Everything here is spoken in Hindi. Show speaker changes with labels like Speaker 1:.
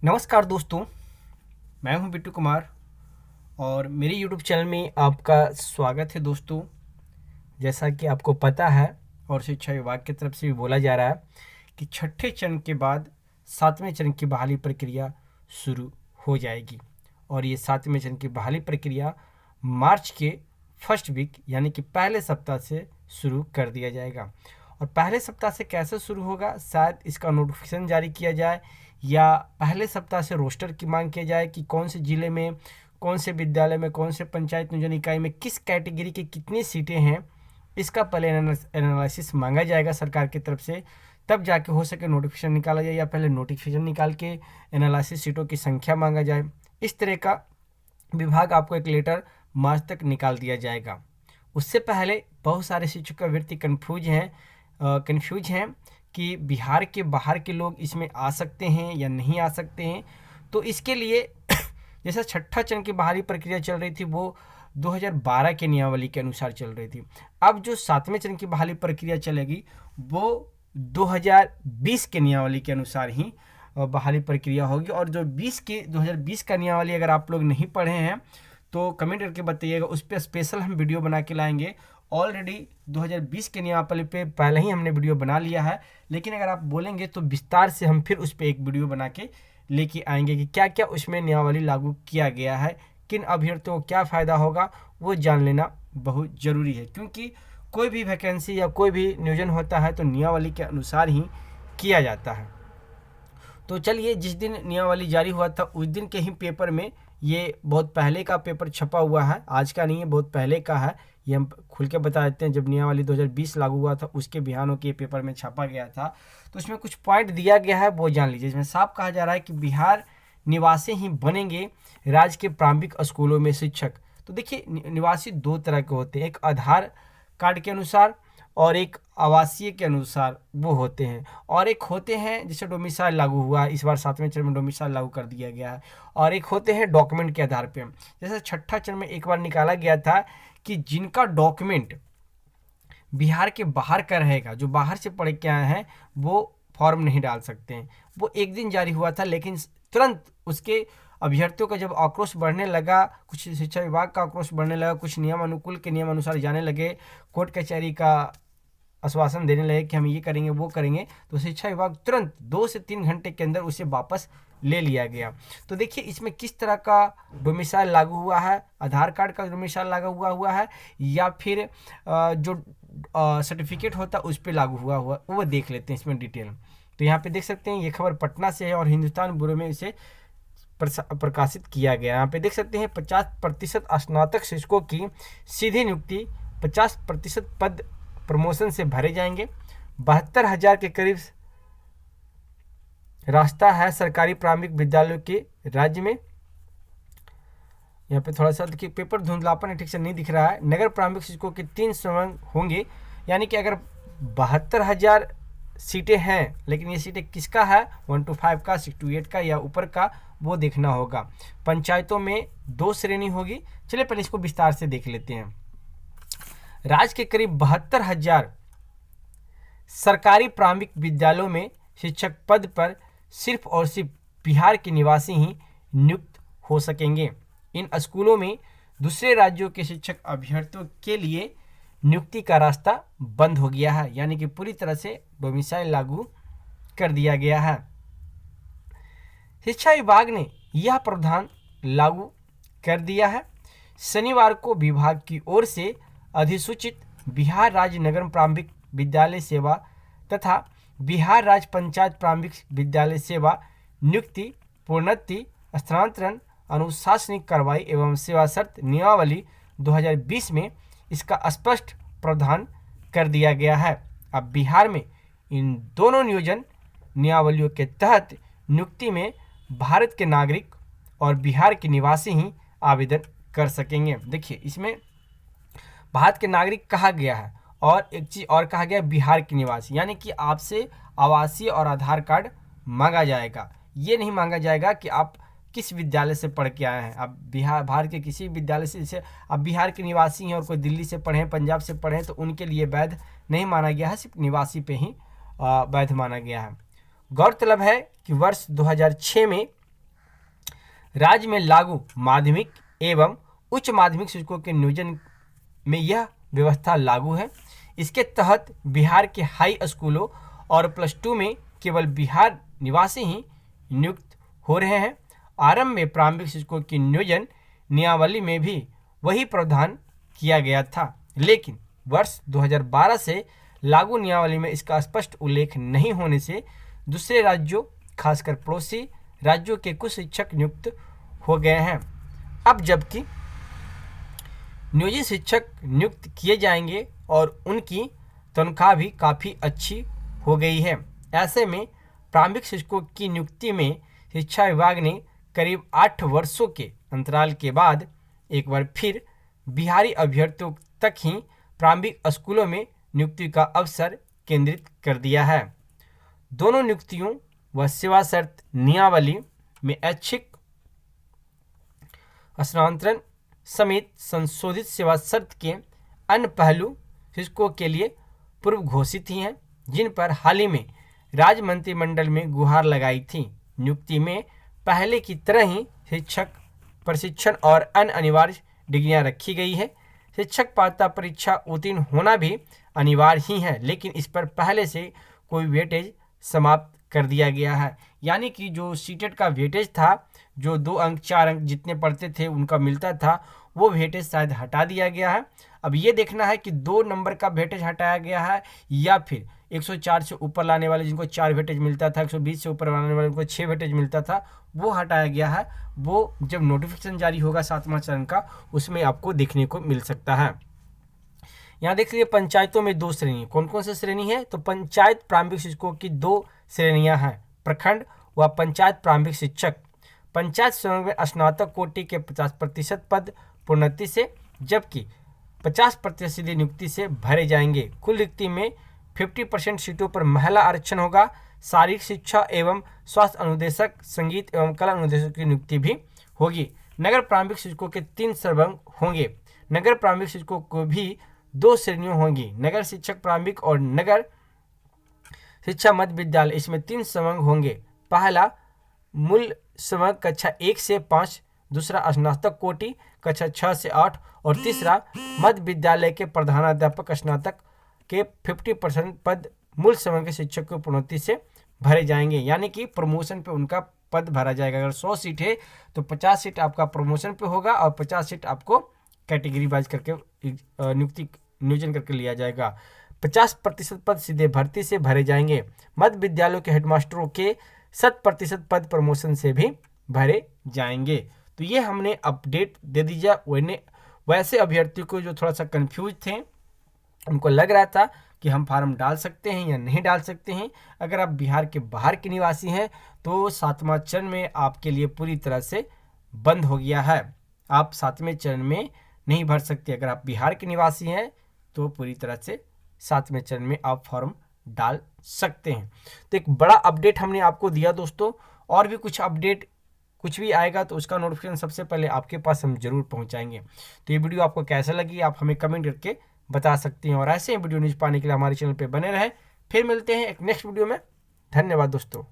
Speaker 1: नमस्कार दोस्तों, मैं हूं बिट्टू कुमार और मेरे यूट्यूब चैनल में आपका स्वागत है। दोस्तों, जैसा कि आपको पता है और शिक्षा विभाग की तरफ से भी बोला जा रहा है कि छठे चरण के बाद सातवें चरण की बहाली प्रक्रिया शुरू हो जाएगी और ये सातवें चरण की बहाली प्रक्रिया मार्च के फर्स्ट वीक यानी कि पहले सप्ताह से शुरू कर दिया जाएगा। और पहले सप्ताह से कैसे शुरू होगा, शायद इसका नोटिफिकेशन जारी किया जाए या पहले सप्ताह से रोस्टर की मांग किया जाए कि कौन से ज़िले में, कौन से विद्यालय में, कौन से पंचायत नियोजन इकाई में किस कैटेगरी की कितनी सीटें हैं, इसका पहले एनालिसिस मांगा जाएगा सरकार की तरफ से। तब जाके हो सके नोटिफिकेशन निकाला जाए या पहले नोटिफिकेशन निकाल के एनालिसिस सीटों की संख्या मांगा जाए। इस तरह का विभाग आपको एक लेटर मार्च तक निकाल दिया जाएगा। उससे पहले बहुत सारे शिक्षक अभ्यर्थी कन्फ्यूज हैं कि बिहार के बाहर के लोग इसमें आ सकते हैं या नहीं आ सकते हैं। तो इसके लिए जैसा छठा चरण की बहाली प्रक्रिया चल रही थी वो 2012 के नियमावली के अनुसार चल रही थी। अब जो सातवें चरण की बहाली प्रक्रिया चलेगी वो 2020 के नियमावली के अनुसार ही बहाली प्रक्रिया होगी। और जो 2020 का नियमावली अगर आप लोग नहीं पढ़े हैं तो कमेंट करके बताइएगा, उस पर स्पेशल हम वीडियो बना के लाएंगे। ऑलरेडी 2020 के नियमावली पे पहले ही हमने वीडियो बना लिया है, लेकिन अगर आप बोलेंगे तो विस्तार से हम फिर उस पर एक वीडियो बना के लेके आएंगे कि क्या क्या उसमें नियमावली लागू किया गया है, किन अभ्यर्थियों को क्या फ़ायदा होगा, वो जान लेना बहुत ज़रूरी है। क्योंकि कोई भी वैकेंसी या कोई भी नियोजन होता है तो नियमावली के अनुसार ही किया जाता है। तो चलिए, जिस दिन नियमावली जारी हुआ था उस दिन के ही पेपर में, ये बहुत पहले का पेपर छपा हुआ है, आज का नहीं है, बहुत पहले का है, ये हम खुल के बता देते हैं। जब नियमावली 2020 लागू हुआ था उसके बिहानों के पेपर में छापा गया था, तो उसमें कुछ पॉइंट दिया गया है, वो जान लीजिए। इसमें साफ कहा जा रहा है कि बिहार निवासी ही बनेंगे राज्य के प्रारंभिक स्कूलों में शिक्षक। तो देखिए, निवासी दो तरह के होते हैं, एक आधार कार्ड के अनुसार और एक आवासीय के अनुसार वो होते हैं, और एक होते हैं जैसे डोमिसाइल लागू हुआ है, इस बार सातवें चरण में डोमिसाइल लागू कर दिया गया है, और एक होते हैं डॉक्यूमेंट के आधार पे। जैसे छठा चरण में एक बार निकाला गया था कि जिनका डॉक्यूमेंट बिहार के बाहर का रहेगा, जो बाहर से पढ़ के आए हैं, वो फॉर्म नहीं डाल सकते हैं। वो एक दिन जारी हुआ था, लेकिन तुरंत उसके अभ्यर्थियों का जब आक्रोश बढ़ने लगा, कुछ शिक्षा विभाग का आक्रोश बढ़ने लगा, कुछ नियम अनुकूल के नियम अनुसार जाने लगे, कोर्ट कचहरी का आश्वासन देने लगे कि हम ये करेंगे वो करेंगे, तो शिक्षा विभाग तुरंत 2 से 3 घंटे के अंदर उसे वापस ले लिया गया। तो देखिए, इसमें किस तरह का डोमिसाइल लागू हुआ है, आधार कार्ड का डोमिसाइल लागू हुआ है या फिर जो सर्टिफिकेट होता है उस पर लागू हुआ वो देख लेते हैं इसमें डिटेल। तो यहाँ पे देख सकते हैं, ये खबर पटना से है और हिंदुस्तान ब्यूरो में इसे प्रकाशित किया गया। यहाँ पे देख सकते हैं 50% स्नातक शिक्षकों की सीधी नियुक्ति, 50% पद प्रमोशन से भरे जाएंगे, 72,000 के करीब रास्ता है सरकारी प्राथमिक विद्यालयों के राज्य में। यहाँ पे थोड़ा सा देखिए, पेपर धुंधलापन है, ठीक से नहीं दिख रहा है। नगर प्राथमिक शिक्षकों के 3 संवर्ग होंगे, यानी कि अगर 72,000 सीटें हैं, लेकिन ये सीटें किसका है, 1 to 5 का, 6 to 8 का या ऊपर का, वो देखना होगा। पंचायतों में 2 श्रेणी होगी। चलिए पहले इसको विस्तार से देख लेते हैं। राज्य के करीब 72,000 सरकारी प्राथमिक विद्यालयों में शिक्षक पद पर सिर्फ और सिर्फ बिहार के निवासी ही नियुक्त हो सकेंगे। इन स्कूलों में दूसरे राज्यों के शिक्षक अभ्यर्थियों के लिए नियुक्ति का रास्ता बंद हो गया है, यानी कि पूरी तरह से डोमिसाइल लागू कर दिया गया है। शिक्षा विभाग ने यह प्रावधान लागू कर दिया है। शनिवार को विभाग की ओर से अधिसूचित बिहार राज्य नगर प्रारंभिक विद्यालय सेवा तथा बिहार राज्य पंचायत प्रारंभिक विद्यालय सेवा नियुक्ति, प्रोन्नति, स्थानांतरण, अनुशासनिक कार्रवाई एवं सेवा शर्त नियमावली 2020 में इसका स्पष्ट प्रावधान कर दिया गया है। अब बिहार में इन दोनों नियोजन नियमावलियों के तहत नियुक्ति में भारत के नागरिक और बिहार के निवासी ही आवेदन कर सकेंगे। देखिए, इसमें भारत के नागरिक कहा गया है और एक चीज़ और कहा गया है, बिहार के निवासी, यानी कि आपसे आवासीय और आधार कार्ड मांगा जाएगा। ये नहीं मांगा जाएगा कि आप किस विद्यालय से पढ़ के आए हैं। आप भारत के किसी विद्यालय से, जैसे आप बिहार के निवासी हैं और कोई दिल्ली से पढ़े हैं, पंजाब से पढ़े हैं, तो उनके लिए वैध नहीं माना गया है, सिर्फ निवासी पे ही वैध माना गया है। गौरतलब है कि वर्ष 2006 में राज्य में लागू माध्यमिक एवं उच्च माध्यमिक शिक्षकों के नियोजन में यह व्यवस्था लागू है। इसके तहत बिहार के हाई स्कूलों और +2 में केवल बिहार निवासी ही नियुक्त हो रहे हैं। आरंभ में प्रारंभिक शिक्षकों की नियोजन नियमावली में भी वही प्रावधान किया गया था, लेकिन वर्ष 2012 से लागू नियमावली में इसका स्पष्ट उल्लेख नहीं होने से दूसरे राज्यों खासकर पड़ोसी राज्यों के कुछ शिक्षक नियुक्त हो गए हैं। अब जबकि नियोजित शिक्षक नियुक्त किए जाएंगे और उनकी तनख्वाह भी काफ़ी अच्छी हो गई है। ऐसे में प्रारंभिक शिक्षकों की नियुक्ति में शिक्षा विभाग ने करीब 8 वर्षों के अंतराल के बाद एक बार फिर बिहारी अभ्यर्थियों तक ही प्रारंभिक स्कूलों में नियुक्ति का अवसर केंद्रित कर दिया है। दोनों नियुक्तियों व सेवा शर्त नियमावली में ऐच्छिक स्थानांतरण समेत संशोधित सेवा शर्त के अन्य पहलू शिक्षकों के लिए पूर्व घोषित ही हैं, जिन पर हाल ही में राज्य मंत्रिमंडल में गुहार लगाई थी। नियुक्ति में पहले की तरह ही शिक्षक प्रशिक्षण और अन्य अनिवार्य डिग्रियां रखी गई है। शिक्षक पात्रता परीक्षा उत्तीर्ण होना भी अनिवार्य ही है, लेकिन इस पर पहले से कोई वेटेज समाप्त कर दिया गया है। यानी कि जो सीटेट का वेटेज था, जो 2 अंक 4 अंक जितने पढ़ते थे उनका मिलता था, वो वेटेज शायद हटा दिया गया है। अब ये देखना है कि 2 नंबर का वेटेज हटाया गया है या फिर 104 से ऊपर लाने वाले जिनको 4 वेटेज मिलता था, 120 से ऊपर लाने वाले जिनको 6 वेटेज मिलता था, वो हटाया गया है। वो जब नोटिफिकेशन जारी होगा 7वां चरण का, उसमें आपको देखने को मिल सकता है। यहाँ देख लीजिए पंचायतों में 2 श्रेणी, कौन कौन सी श्रेणी है? तो पंचायत प्रारंभिक शिक्षकों की 2 श्रेणियां हैं, प्रखंड व पंचायत प्रारंभिक शिक्षक। पंचायत स्वयं में स्नातक कोटि के 50% पद प्रोन्नति से, जबकि 50% सीधी नियुक्ति से भरे जाएंगे। कुल रिक्ति में 50% सीटों पर महिला आरक्षण होगा। शारीरिक शिक्षा एवं स्वास्थ्य अनुदेशक, संगीत एवं कला अनुदेशक की नियुक्ति भी होगी। नगर प्रारंभिक शिक्षकों के 3 संवर्ग होंगे। नगर प्रारंभिक शिक्षकों को भी 2 श्रेणियां होंगी, नगर शिक्षक प्रारंभिक और नगर शिक्षा मध्य विद्यालय। इसमें 3 संवर्ग होंगे। पहला मूल संवर्ग कक्षा 1 से 5, दूसरा स्नातक कोटि कक्षा 6 से 8 और तीसरा मध्य विद्यालय के प्रधानाध्यापक स्नातक के 50% पद मूल संवर्ग के शिक्षक की प्रोन्नति से भरे जाएंगे। यानी कि प्रमोशन पे उनका पद भरा जाएगा। अगर 100 सीट है तो 50 सीट आपका प्रमोशन पे होगा और 50 सीट आपको कैटेगरी वाइज करके नियोजन करके लिया जाएगा। 50% पद सीधे भर्ती से भरे जाएंगे। मध्य विद्यालयों के हेडमास्टरों के 100% पद प्रमोशन से भी भरे जाएंगे। तो ये हमने अपडेट दे दीजिए। वैसे अभ्यर्थियों को जो थोड़ा सा कंफ्यूज थे, उनको लग रहा था कि हम फार्म डाल सकते हैं या नहीं डाल सकते हैं, अगर आप बिहार के बाहर के निवासी हैं तो 7वां चरण में आपके लिए पूरी तरह से बंद हो गया है। आप 7वें चरण में नहीं भर सकते। अगर आप बिहार के निवासी हैं तो पूरी तरह से 7वें चरण में आप फॉर्म डाल सकते हैं। तो एक बड़ा अपडेट हमने आपको दिया दोस्तों। और भी कुछ अपडेट कुछ भी आएगा तो उसका नोटिफिकेशन सबसे पहले आपके पास हम जरूर पहुंचाएंगे। तो ये वीडियो आपको कैसा लगी आप हमें कमेंट करके बता सकती हैं, और ऐसे वीडियो न्यूज़ पाने के लिए हमारे चैनल पे बने रहें। फिर मिलते हैं एक नेक्स्ट वीडियो में। धन्यवाद दोस्तों।